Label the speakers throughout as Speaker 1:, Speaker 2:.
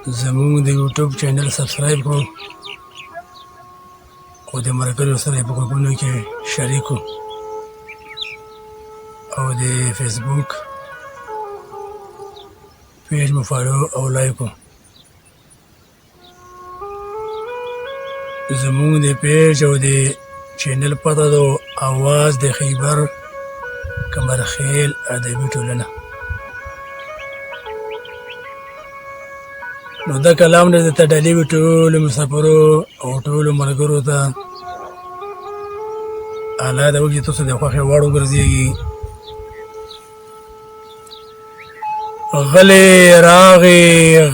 Speaker 1: زموږ د یوټیوب چینل سبسکرایب کړو او د ملګرو سره یې په ګروپونو کې شریک کړو او د فیسبوک پیج مو فالو او لایک کړو. زموږ د پیج او د چینل پته ده اواز د خیبر کمرخیل ادبي ټولنه. نو دا کلام د تډالي وي ټولو مسافرو او ټولو ملګرو ته الله د وکړي تاسو د خوښې وړ وګرځېږي. غلی راغی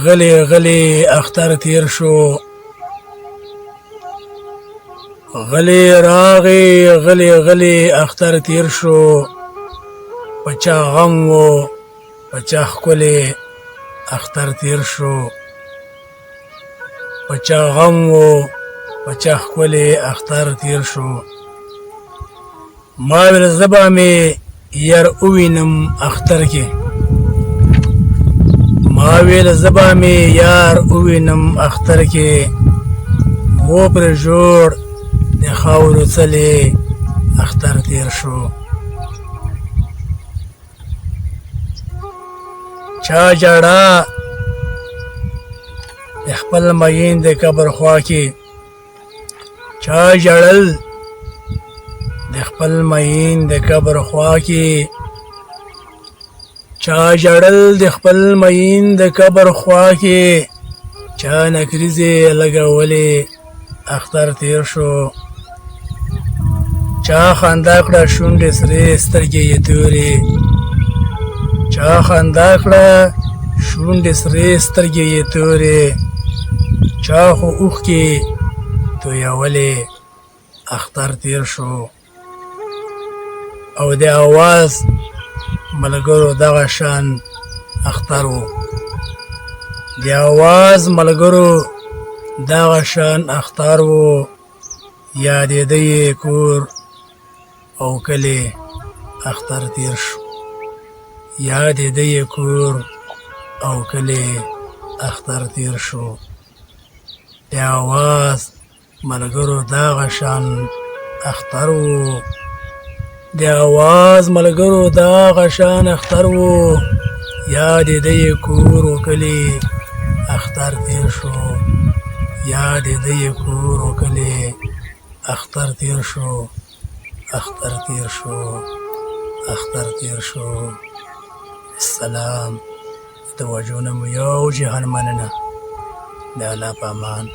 Speaker 1: غلی غلی اختر تیر شو، غلی راغی غلی غلی اختر تیر شو، پچا غم و پچا ښکلی اختر تیر شو، پچا غم و پچا ښکلی اختر تیر شو. ما ویل زه به مې یار ووینم اختر کې، ما ویل زه به مې یار ووینم اختر کې، و پرې جوړ د خاورو څلی اختر تیر شو. چا جړه د خپل مین د قبر خوا کې، چا ژړل د خپل مین د قبر خوا کې، چا ژړل د خپل مین د قبر خوا کې، چا نکریزې لګولې اختر تیر شو. چا خندا کړه شونډې سرې سترګې یې تورې، چا خندا کړه شونډې سرې سترګې یې تورې، چا خو اوښکې تویولې اختر تیر شو. او د اواز ملګرو دغه شان اختر و، د اواز ملګرو دغه شان اختر و. یادېده یې کور او کلی اختر تیر شو، یادېده یې کور او کلی اختر تیر شو. د اواز ملګرو دغه شان اختر و، د اواز ملګرو دغه شان اختر و. یادېده یې کور او کلی اختر تیر شو، یادېده یې کور او کلی اختر تیر شو، اختر تیر شو، اختر تیر شو. السلام. توجه نه مو یو جهان مننه. د الله په امان.